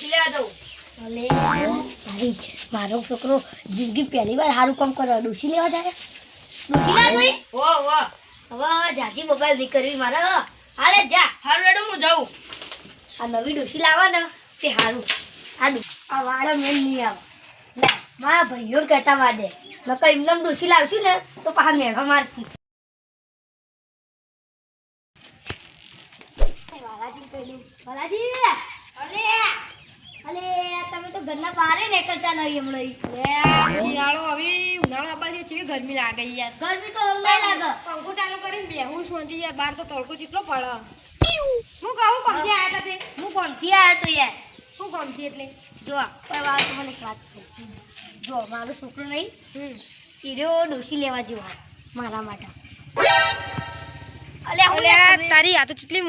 ડોશી લેવા જાઉં. અલે તારી મારો છોકરો જિંદગી પહેલી વાર સારું કામ કરે ડોશી લેવા જાય ડોશી લેવા જોઈ હવે જાજી મોબાઈલ નહીં કરવી મારે હાલે જા હારું રેડો હું જાઉં. આ નવી ડોશી લાવવા ને તે સારું આ વાળો મેં નહીં આવે લે મારા ભાઈઓ કહેતા વાદે નકર એમને ડોશી લાવશું ને તો પાછા મેળો મારશી વાલાજી કહ્યું વાલાજી અલે અલે તમે તો ઘરના બહાર નીકળતા નહીં હમણાં શિયાળો હવે ઉનાળો આબાથી કેવી ગરમી લાગે યાર. ગરમી તો હમણાં લાગે પંખો ચાલુ કરીને બેહું શાંતિ યાર. બહાર તો તડકો કેટલો પડે. હું કહું કોમથી આયા તા તે? હું કોણથી આવ્યો તો યાર શું કોમથી એટલે? જો કોઈ વાત તો મને એક વાત કહું. જો મારો છોકરો નહીં તીર્યો ડોશી લેવા જેવો મારા માટે અલે અલ્યા તારી આ તો કેટલી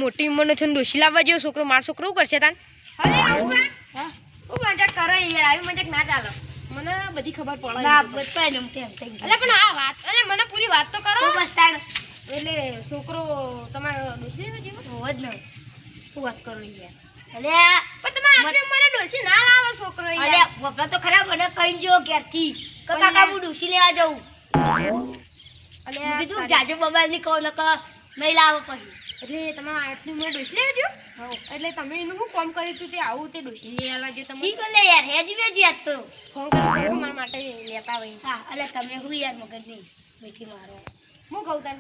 મોટી ઉંમરનો છે ને ડોશી લાવવા જેવો છોકરો. મારો છોકરો શું કરશે તાન? અરે આવું હા હું મજાક કરો યાર. આવી મજાક ના ચાલો. મને બધી ખબર પડે. ના બતાય ને તેમ થઈ ગયું અલ્યા પણ આ વાત અલે મને પૂરી વાત તો કરો. તો બસ તાણ એટલે છોકરો તમારો ડોશી લેવા જેવો? હોવ જ ને શું વાત કરો યાર અલે પણ તમે આટલી ઉંમરે ડોશી ના લાવો છોકરો અલે યાર. વપરા તો ખરા મને કઈ જો ઘેરથી કે કાકા હું ડોશી લેવા જાઉં અલ્યા કીધું જાજો મોબાઈલ ની કહો નકર નહીં લાવો પછી એટલે તમારે આટલી ઉંમરે ડોશી લેવા જેવો? હોવ એટલે તમે એનું શું કામ કર્યું હતું તે આવું તે ડોશી લેવા જો તમે ઠીક લે યાર હેજી વેજી આજ તો ફોન કરી મારા માટે લેતા હોય. હા અલે તમે હું યાર મગજ નહીં બેઠી મારો હું કહું તને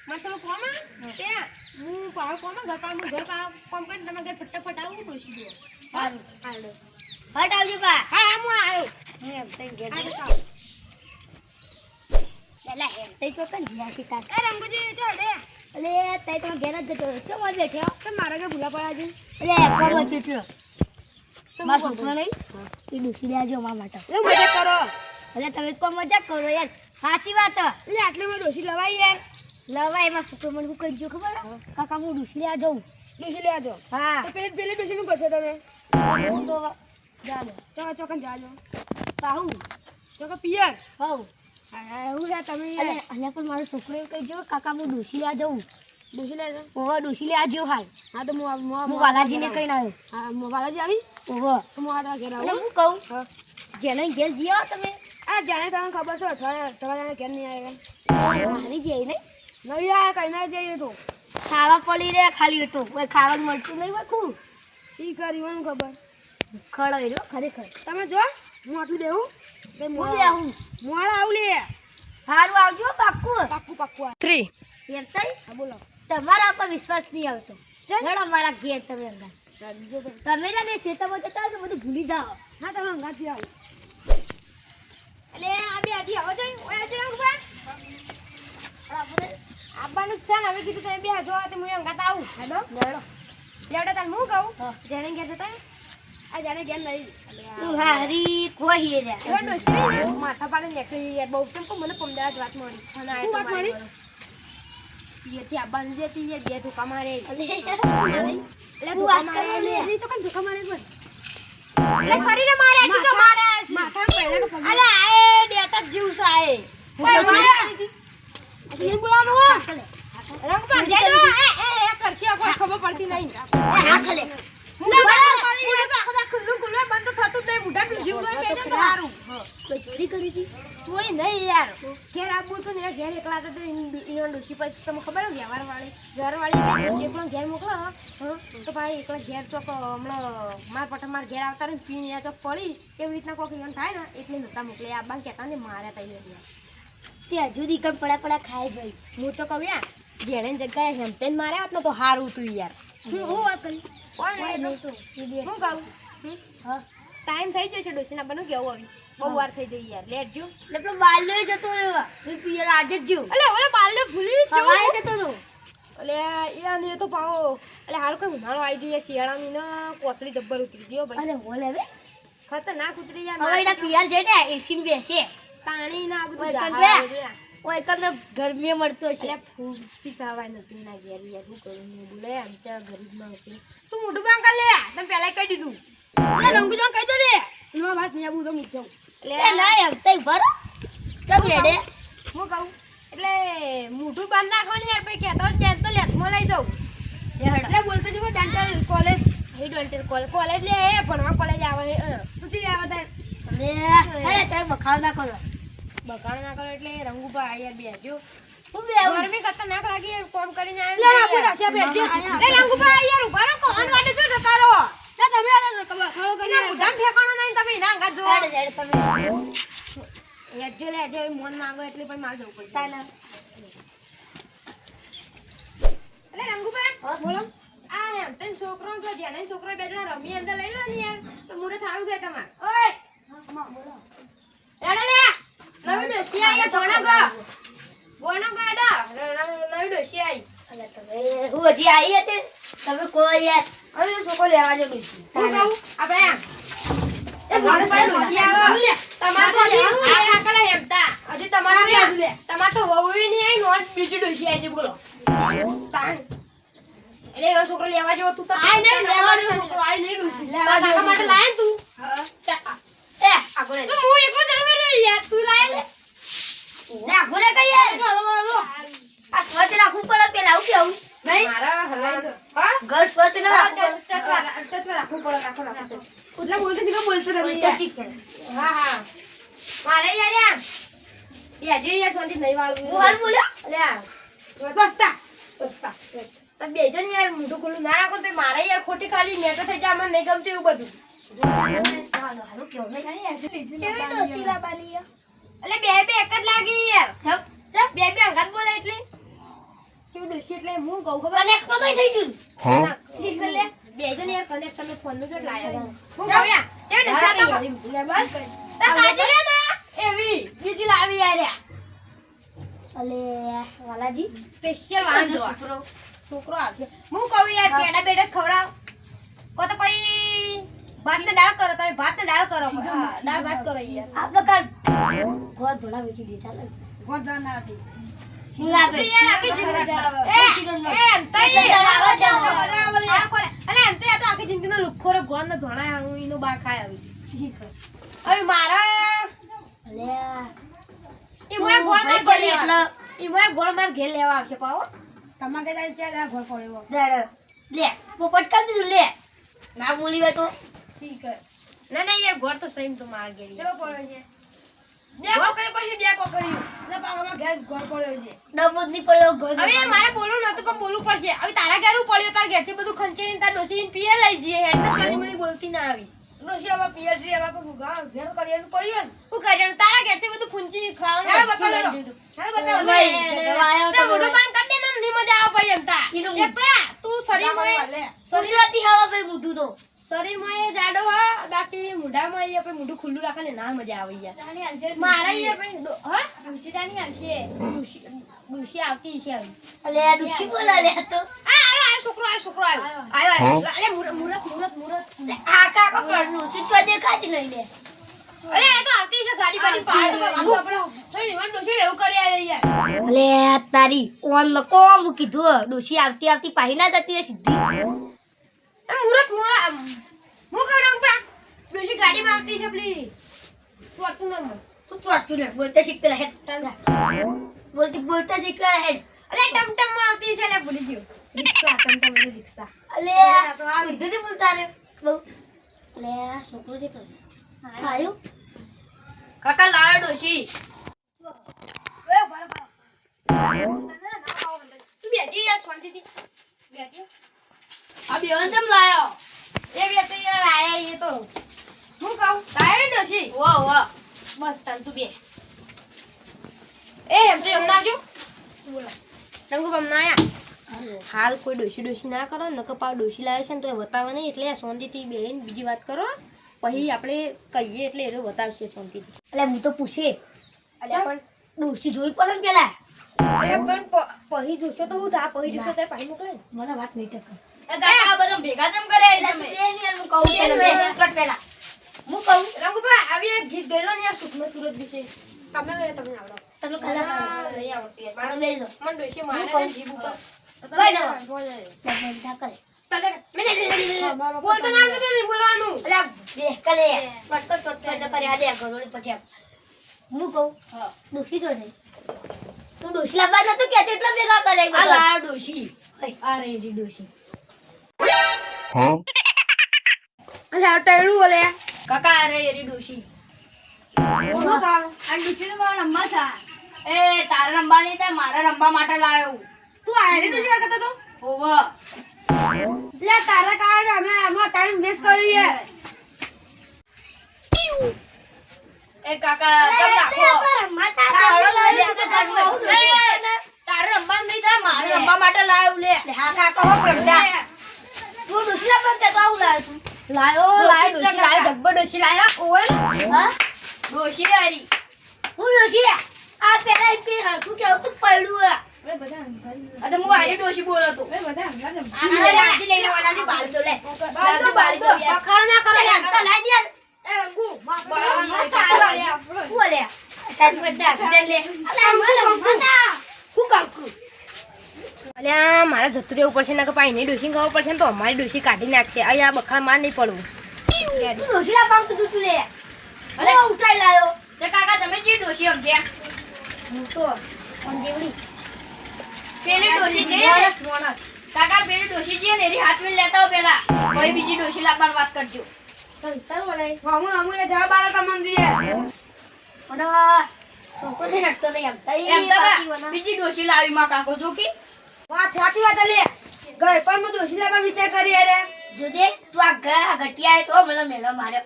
મને તમે કોમાં ત્યાં હું પાવ કોમાં ઘર પાવ ઘર પાવ કોમ કરીને તમે ઘર ફટાફટ આવું ડોશી દો. સારું હાલો હટ આવજો બા હા હા હું આવ્યો. હું એમ તઈ ઘેર હા, જઉં. તો આવો. પેલા એમ તઈ તો કન જ્યાં સીતા એ રંગુજી ચો દે અલે તઈ તો ઘેર જ જતો રહ્યો. કેમ આજ બેઠ્યો તો મારા ઘર ભૂલા પડ્યા છે. અલે કોમ ચૂટ્યો મારો છોકરો નહીં એ ડૂસી દેજો મારા માટે એ મજાક કરો. અલે તમે કોમ મજાક કરો યાર સાચી વાત એટલે આટલી માં ડોશી લવાઈ યાર. લવાય એમાં છોકરો મને શું કહી ગયો ખબર કાકા હું ડૂસી લેવા જાઉં ડોશી લેવા દો. હા તો પેલી ડોશી નું કરશો તમે? હું તો જાડો ચોકા ચોકન જાજો પાહુ ચોકા પિયર. હઉ હા હું યાર તમે અલે અલે પણ મારો છોકરો એમ કહી ગયો કાકા હું ડૂસી લેવા જાઉં ડોશી લેજો. ઓવા ડૂસી લેવા જાઉં હાલ હા તો હું વાલાજીને કહીને આવ્યો હા બાલાજી આવી ઓવા તો હું આ ઘેર એટલે આવું. હું કહું હા જેને ઘેર જી આવો તમે આ જાણે તમને ખબર છે અઠવાડિયા ઘેર નહીં આવ્યા મારી જઈ ને નહીં આવ્યા કઈ ના જઈએ તો ખાવા પડી રહ્યા ખાલી હતો કોઈ ખાવાનું મળતું નહીં વખું ઈ કરી મને ખબર. ખડાઈ રહ્યો ખરેખર તમે જો હું આટલું બેહું હું બેહું મોડા આવું લે સારું આવજો પાક્કું પાક્કું પાક્કું 3 એમ થઈ હા બોલો. તમારા પર વિશ્વાસ નહીં આવતો કેમ? હેડો મારા ઘેર તમે અંગા બીજો તો તમે ને શેતામાં જતા હોય તો બધું ભૂલી જાઓ હા તમે અંગાથી આવો. એટલે આ બે હજી આવો જાય ઓય હજી રાખ બા આવવાનું જ છે ને. હવે કીધું તમે બે જો તે હું અંગાત આવું. હેડો હેડો લેવડો તાર હું કહું હા. જેને ઘેર જતા આ જાણે ઘેર નહીં. તું હારી કોઈ રહ્યા એવા ડોશી નહીં ને, માથા પાડે નીકળી યાર બહુ કેમ કે મને પમદાવાદ વાત મળી. શું વાત મળી? પિયરથી આવવાનું જે હતી યાર બે ધોકા મારે. એટલે ધોકા મારે લે. એ ચોકન ધોકા મારે પણ. એટલે શરીરે મારે છે જો મારે છે. માથા પહેલા તો પગ. અલે આએ ડેટા જીવ સાએ કોઈ મારે. નહીં બોલાવાનું હો. રંગ તો જાજો. એ કરશી કોઈ ખબર પડતી નહીં. આખલે કોઈ ચોરી કરી હતી ચોરી નહીં યાર ઘેર આવવું હતું ને ઘેર એકલા હતા તો ઈનો ડોશી પછી તમને ખબર હોય વ્યવહારવાળી એકલો ઘેર મોકલો તો ભાઈ એકલા ઘેર ચોક હમણાં માર પટા માર ઘેર આવતા ને પીને ચોક પડી એવી રીતના કોઈક ઈવન થાય ને એટલે નહોતા મોકલે આ બાન કહેતા ને માર્યા તા યાર ત્યાં જુદી કમ પડ્યા ખાઈ ગઈ હું તો કહું યાર જેણે જગ્યાએ હેમતેન માર્યા હોત ને તો સારું હતું યાર હું વાત કરી કોણ કોઈ નહીં નહીં તો સીધી હું કહું હા ટાઈમ થઈ જશે ડોશીના બનું કેવું આવી બહુ વાર થઈ ગઈ યાર લેટ જો એટલે પેલો બાલ્યો જતો રહ્યો એ પિયર આજે જ જ્યો અલે ઓલે બાલને ભૂલી જ સવારે જતો તો અલે યાર ને તો પાવો અલે હારું કઈ ઉનાળો આવી જોઈએ શિયાળાની ના કોસડી જબ્બર ઉતરી ગયો ભાઈ અરે બોલે હવે ખતરનાક ઉતરી યાર હવે એના પિયર જઈને એસી માં બેસે તાણી ના બધું ઓય જહાજ કંદા. રહ્યા. ઓય કને ગરમી મળતો છે અલે ફૂટી ખાવાય નતું ના ઘેર યાર શું કરું હું બોલે આમ ચા ગરીબમાં હતી તું મોટું કામ કર લે તને પહેલા કહી દીધું અલે રંગુ જો કહી દો લે એમાં વાત નહીં આવું તો હું જાઉં એ ના એમ તઈ ભરો કેમ લેડે હું કહું એટલે મોઢું બાંધ નાખવાની યાર ભાઈ કહેતો જ તો લેથમાં લઈ જાઉં લેહડ એટલે બોલતો જો ડેન્ટલ કોલેજ હેડ વોન્ટેડ કોલેજ લે એ ભણવા કોલેજ આવે તું થી આવે તાર અરે તમે બખાવ ના કરો બગાડ ના કરો એટલે રંગુભા યાર બેજો હું બે આવું ગરમી ખતરનાક લાગી યાર કોમ કરીને આવે લે બાપુ દશા બેજો લે રંગુભા યાર ઉભા રહો કોણ વાટે જો જતા રહો ના તમે આ ખળો કરી મુઢામ ઠેકાણો નહીં તમે ના અંગા જો હેડ તમે એજો લે એજો મન માંગો એટલે પણ માર જવું પડે તાના એટલે રંગુભા બોલો આ ને તન છોકરો તો જેને છોકરો બે જણા રમી અંદર લઈ લો ને યાર તો મુરે થારું થાય તમાર ઓય બોલો એડે લે નવી ડોસી આયા ધોણો ગો ગોણો ગાડા નવી ડોસી આઈ અલે તમે હું હજી આવી હતી તમે કોઈ યાર અરે છોકરો લેવા જો ડોસી હું કહું આપણે એ મારે પાસે ડોસી આવે તમાર તો આ નાકલા હેમતા હજી તમાર લે તમાર તો વહુવી ની આઈ નોટ બીજી ડોસી આઈ છે બોલો એટલે એવો છોકરો લેવા જેવો તું તો આઈ ને લેવા જેવો છોકરો આઈ નહીં ડોસી લેવા કાકા માટે લાય તું હા એ આગળ તો હું એકલો જલવે રે યાર તું લાય લે ના ઘરે કઈ યાર ચાલો આ સ્વચ્છ રાખવું પડે પેલા આવું કેવું નહીં મારા હલવાઈ હા ઘર સ્વચ્છ ન રાખવું રાખવું પડે રાખો ઉતલા બોલતે શીખો બોલતે તમે પડે શીખે હા હા મારે યાર યાર જે યાર સોંધી નહીં વાળું હું હાલ બોલ્યો અલ્યા સસ્તા તો બે જણ યાર મોઢું ખુલ્લું ના રાખો તો મારે યાર ખોટી ખાલી મેં તો થઈ જાય મને નહીં ગમતું એવું બધું હાલો કેવું નહીં કેવી ડોસી લાબાની એટલે બે એક જ લાગી યાર ચપ બે અંગાત બોલે એટલે કેવી ડોસી એટલે હું કહું ખબર કનેક્ટ તો થઈ ગયું શીખ લે બે જણ યાર કનેક્ટ તમે ફોન નું જ લાયા હું કહું યાર કેવી ડોસી લે બસ તા કાજી લે ના એવી બીજી લાવી યાર અલે વાલાજી સ્પેશિયલ વાળો છોકરો આવ્યો હું કહું યાર કેડા બેડા ખવરાવ કો તો પછી ભાત ને દાળ કરો તમે ભાત ને દાળ કરો દાળ ભાત કરો યાર આપણે કાલ ગોળ ધોળા વેચી દે ચાલે ગોળ દાળ ના આપી હું આપે યાર આખી જિંદગી એમ તઈ લાવા જાવ અલે એમ તો આ તો આખી જિંદગીનો લુખોરો ગોળ ને ધોણા હું ઈનો બા ખાય આવી હવે મારા અલે ઈ મોય ગોળ માર ઘેર એટલે લેવા ઈ મોય ગોળ માર ઘેર લેવા આવશે પાવો તમાર કે તારી ચા ગોળ પડ્યો દડ લે પોપટ કર દીધું લે ના બોલી હોય તો ઠીક હે ના યાર ગોળ તો સહીમ તો માર ઘેર ચલો પડ્યો છે બે કોકરી પછી બે કોકરી ને પાવામાં ઘેર ગોળ પડ્યો છે ડબો જ નહીં પડ્યો ગોળ હવે મારે બોલવું નતું પણ બોલવું પડશે હવે તારા ઘેર પડ્યો તાર ઘેરથી બધું ખંચેરીને તાર ડોસીને પીએ લઈ જઈએ હેડ તો ખાલી મને બોલતી ના આવી ડોસી હવે પીએ છે હવે પણ ઘર ઘેર કરીને પડ્યો ને હું કરે તારા ઘેરથી બધું ફૂંચી ખાવાનું હે બતાવ ભાઈ તે મોઢું બંધ કરી દે ને ની મજા આવે ભાઈ એમ તા એક તો તું શરીરમાં ગુજરાતી હવા ભાઈ મોઢું તો શરીરમાં એ જાડો હા બાકી મોઢામાં એ આપણે મોઢું ખુલ્લું રાખે ને ના મજા આવે યાર મારા યાર ભાઈ હા ડોસી તાની આવશે ડોસી આવતી છે હવે અલે આ ડુસી બોલા લે તો આ છોકરો આવ્યો અલે મુરત આ કાકા પર ડુસી તો દેખાતી નહીં લે અલે એ તો આવતી છે ગાડી બાડી પાડ આપણો થઈ વન ડોસી એવું કરી આ યાર અલે તારી ઓન નો કોમ કીધું ડુસી આવતી પાહી ના જતી રે સીધી મુરત હું કહું રંગપા ડોસી ગાડીમાં આવતી છે પ્લીઝ ફોર્ચ્યુનરમાં તું બોલતા શીખતા હેડ બોલતા શીખતા હેડ અલે ટમટમ માં આવતી છે લે ભૂલી ગયો રિક્ષા ટમટમ એટલે રિક્ષા અલે તો આ વિદ્યુત બોલતા રે બહુ અલે આ છોકરો છે તો આયો કાકા લાયો ડોસી તું બેજી યાર શાંતિથી બેજી આ બેન જમ લાયો એ બે તો યાર આયા એ તો હું કહું લાયો ડોસી વાહ બસ તાન તું બે એમ તો એમ નાજો બોલા રંગુ બમ ના આયા હાલ કોઈ ડોસી ના કરો નકર પાવ ડોસી લાવે છે ને તો એ બતાવે નહીં એટલે શાંતિથી બેન બીજી વાત કરો પછી આપણે કહીએ એટલે એ બતાવશે શાંતિથી અલે હું તો પૂછે અલે પણ ડોસી જોઈ પડે ને પેલા અરે પણ પછી જોશો તો હું થા પછી જોશો તો પાણી મોકલે મને વાત નહીં ટક એ કાકા બધા ભેગા જમ કરે તમે હું કહું પેલા હું કહું રંગુભા આવી એક ગીત ગયેલો ને યાર સુખનો સુરત વિશે તમે ગયે તમે આવડો તમે કલા નહીં આવડતી યાર મારો બેસો મન ડોશી મારે જીવ ઉપર કઈ દો બોલે બધા કરે તલે બોલતો ના આવડતું નહીં બોલવાનું અલે દેખ કલે કટ કર્યા દે ઘરોડી પછી હું કહું હા ડોસી જો નહીં તું ડોસી લાવવા જતો કે એટલા ભેગા કરે આ લાયો ડોશી આ રે જી ડોશી લે તૈડું ઓલે કાકા અરે એરી ડોશી બોલો તાર આ ડુચી તો મારો રંબા થા એ તારા રંબા નહીં થાય મારા રંબા માટે લાવ્યો તું આયરે ડુચી કરતો તો ઓવ લે તારા કારણે અમે આમાં ટાઈમ વેસ્ટ કરીએ એ કાકા ચમ નાખો તારા રંબા નહીં થાય મારા રંબા માટે લાવ્યો લે હા કાકા હો પડતા તું ડોશીલા પર કે આવું લાવ્યો લાયો જબ્બર ડોશી લાયો ઓય હા ડોશી હારી હું ડોશી આ પેલા કે હરખું કેવું તું પડ્યું અરે બધા અરે હું હારી ડોશી બોલો તો અરે બધા હંગાત આ લાજી લઈને વાલાની બાળ તો લે બાળકો બાળકો પખાડ ના કરો યાર તો લાઈ દે એ અંગુ હું લે તાર પડતા લે હું કાકુ અલ્યા મારે જતું રહેવું પડશે ને કે પાણી ડોસી ખાવું પડશે ને તો અમારી ડોસી કાઢી નાખશે અહીંયા બખાડ માર નહીં પડવું તું ડોશીલા પામ કીધું તું લે અરે અરે ઉઠાઈ લાયો તે કાકા તમે ચી ડોશી સમજ્યા હું તો પણ દેવડી પેલી ડોશી જે મોણસ મોણસ કાકા પેલી ડોશી જે ને એની હાથ में લેતા હો પેલા કોઈ બીજી ડોશી લાવવાની વાત કરજો સંસ્કાર બોલાય હમું હમું ને જવાબ આલે તમને જોઈએ પણ છોકરો છે નટતો નહીં એમ તો બા, બીજી ડોશી લાવી માં કાકો જો કે વાત સાચી વાત લે ઘર પર માં ડોસી લેવાનો વિચાર કરી અરે જોજે તું આ ઘટિયા તો મને મેળો માર્યો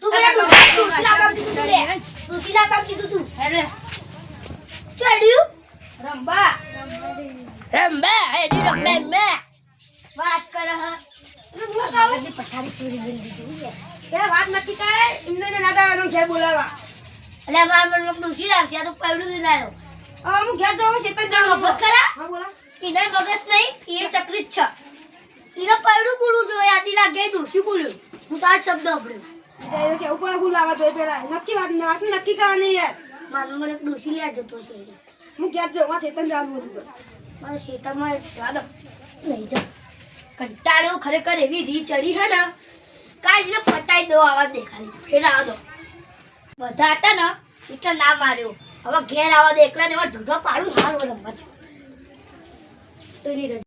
તું મને ડોશીલા પામ કીધું તું લે ડોશીલા પામ કીધું તું અરે ચોડ્યું રંબા રંબા એડી રંબા મે વાત કર હ હું કહું પથારી ચોરી ગઈ દીધી એ વાત નથી કરે ઇમને ને નાતા એનો ઘેર બોલાવા એટલે માર મન ડોશી લાવશે આ તો પડ્યું જ નાયો હું ઘેર જાઉં શેતન ના જાઉં મફત ખરા હા બોલા એને મગજ નહીં એ ચક્રી જ છે એને પડ્યું બોલું જોઈએ આદી રાગે ડોશી બોલ્યું હું તો આ જ શબ્દ સાંભળ્યો એ કે ઉપર હું લાવવા જોઈએ પેલા નક્કી વાત નક્કી કરવાની યાર મારું મને ડોશી લે જતો છે હું ઘેર જાઉં શેતન જવાનું હતું મારા શેતામાં સ્વાદ નહીં જા કંટાળ્યો ખરેખર એવી રી ચડી હે ને કાજને પટાઈ દો આવા દેખાડી ફેરા દો બધા હતા ને એટલે ના માર્યો હવે ઘેર આવા દે એકલા ને એમાં ઢૂંઢો પાડું હારું રમવા છે તો એની રજા